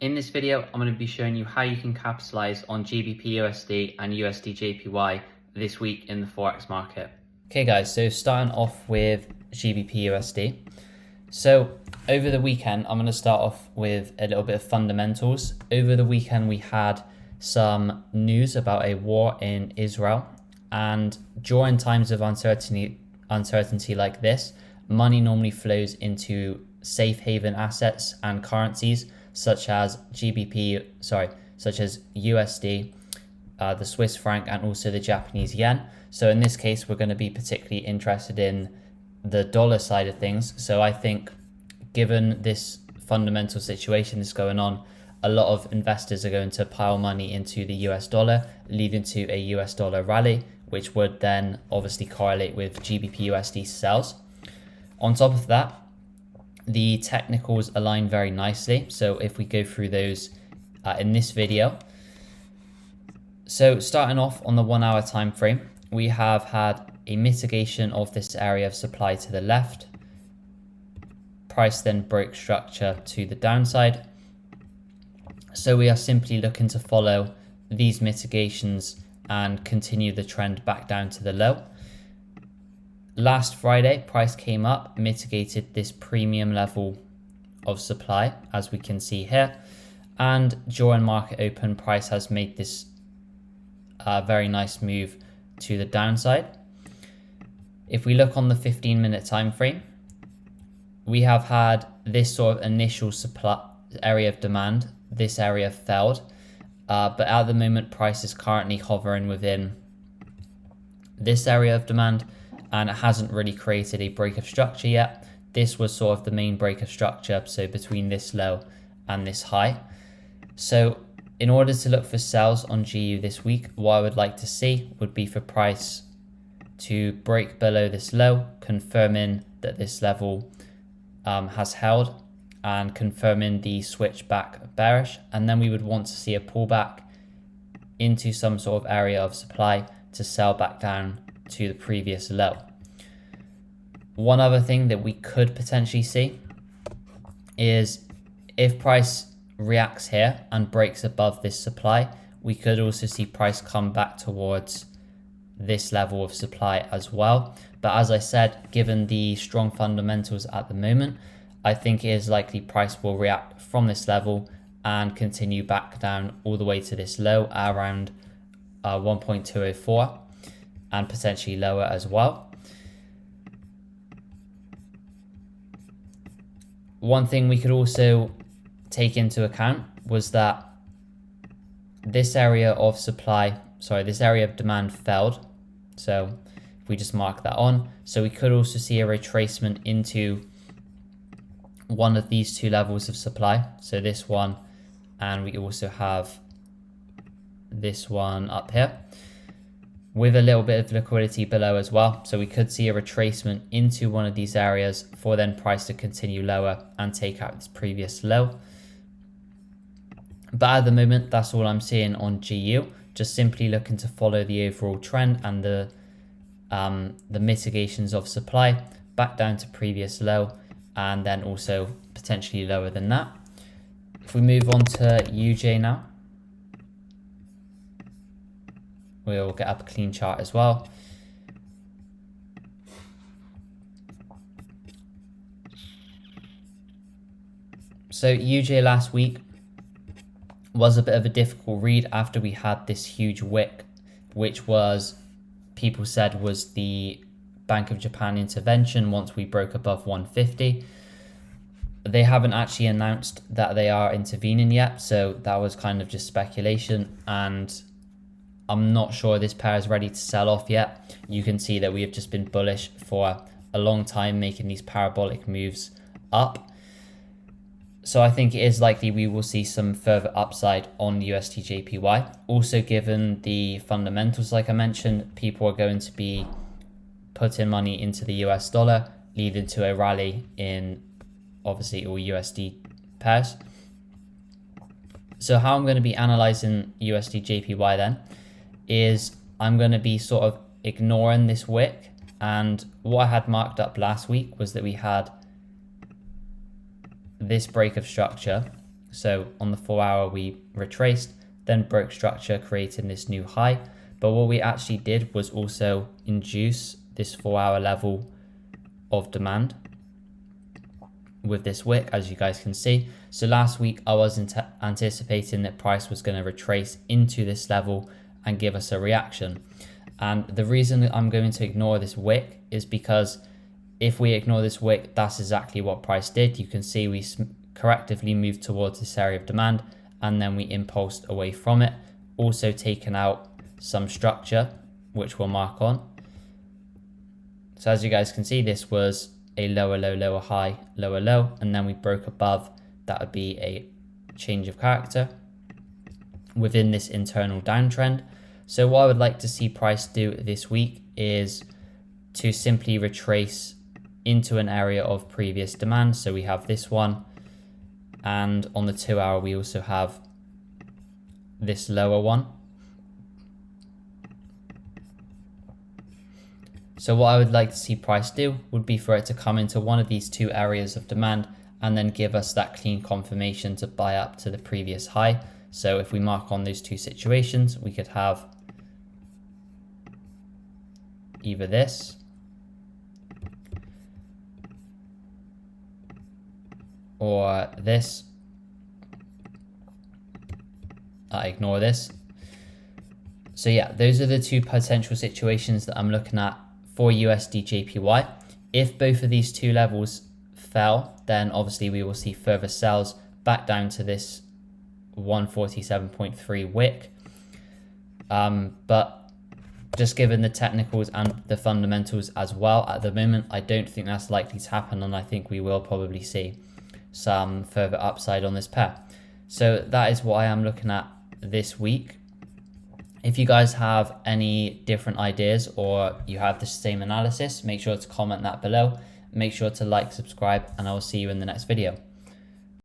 In this video, I'm going to be showing you how you can capitalize on Gbpusd and Usdjpy this week in the Forex market. Okay guys, so starting off with Gbpusd. So over the weekend, I'm going to start off with a little bit of fundamentals. Over the weekend, we had some news about a war in Israel, and during times of uncertainty like this, money normally flows into safe haven assets and currencies such as USD, the Swiss franc, and also the Japanese yen. So in this case, we're going to be particularly interested in the dollar side of things. So I think given this fundamental situation that's going on, a lot of investors are going to pile money into the US dollar, leading to a US dollar rally, which would then obviously correlate with GBPUSD sales. On top of that, the technicals align very nicely. So if we go through those in this video. So starting off on the 1 hour time frame, we have had a mitigation of this area of supply to the left. Price then broke structure to the downside. So we are simply looking to follow these mitigations and continue the trend back down to the low. Last Friday, price came up, mitigated this premium level of supply, as we can see here. And during market open, price has made this very nice move to the downside. If we look on the 15-minute time frame, we have had this sort of initial supply area of demand. This area failed, but at the moment, price is currently hovering within this area of demand, and it hasn't really created a break of structure yet. This was sort of the main break of structure, so between this low and this high. So in order to look for sells on GU this week, what I would like to see would be for price to break below this low, confirming that this level has held and confirming the switch back bearish. And then we would want to see a pullback into some sort of area of supply to sell back down to the previous low. One other thing that we could potentially see is if price reacts here and breaks above this supply, we could also see price come back towards this level of supply as well. But as I said, given the strong fundamentals at the moment, I think it is likely price will react from this level and continue back down all the way to this low at around 1.204 and potentially lower as well. One thing we could also take into account was that this area of this area of demand failed. So if we just mark that on, so we could also see a retracement into one of these two levels of supply. So this one, and we also have this one up here with a little bit of liquidity below as well. So we could see a retracement into one of these areas for then price to continue lower and take out this previous low. But at the moment, that's all I'm seeing on GU. Just simply looking to follow the overall trend and the mitigations of supply back down to previous low, and then also potentially lower than that. If we move on to UJ now, we'll get up a clean chart as well. So UJ last week was a bit of a difficult read after we had this huge wick, which was, people said, was the Bank of Japan intervention once we broke above 150. They haven't actually announced that they are intervening yet, so that was kind of just speculation, and I'm not sure this pair is ready to sell off yet. You can see that we have just been bullish for a long time, making these parabolic moves up. So I think it is likely we will see some further upside on USDJPY. Also, given the fundamentals, like I mentioned, people are going to be putting money into the US dollar, leading to a rally in obviously all USD pairs. So how I'm going to be analyzing USDJPY then is I'm going to be sort of ignoring this wick, and what I had marked up last week was that we had this break of structure So on the 4 hour, we retraced, then broke structure, creating this new high. But what we actually did was also induce this 4 hour level of demand with this wick, as you guys can see. So last week I was anticipating that price was going to retrace into this level and give us a reaction. And the reason that I'm going to ignore this wick is because if we ignore this wick, that's exactly what price did. You can see we correctively moved towards this area of demand and then we impulsed away from it, also taken out some structure, which we'll mark on. So as you guys can see, this was a lower low, lower high, lower low, and then we broke above. That would be a change of character within this internal downtrend. So what I would like to see price do this week is to simply retrace into an area of previous demand. So we have this one, and on the 2 hour we also have this lower one. So what I would like to see price do would be for it to come into one of these two areas of demand and then give us that clean confirmation to buy up to the previous high. So if we mark on those two situations, we could have either this or this. I ignore this. So yeah, those are the two potential situations that I'm looking at for Usdjpy. If both of these two levels fell, then obviously we will see further sells back down to this 147.3 wick. But just given the technicals and the fundamentals as well at the moment, I don't think that's likely to happen, and I think we will probably see some further upside on this pair. So that is what I am looking at this week. If you guys have any different ideas or you have the same analysis, make sure to comment that below. Make sure to like, subscribe, and I will see you in the next video.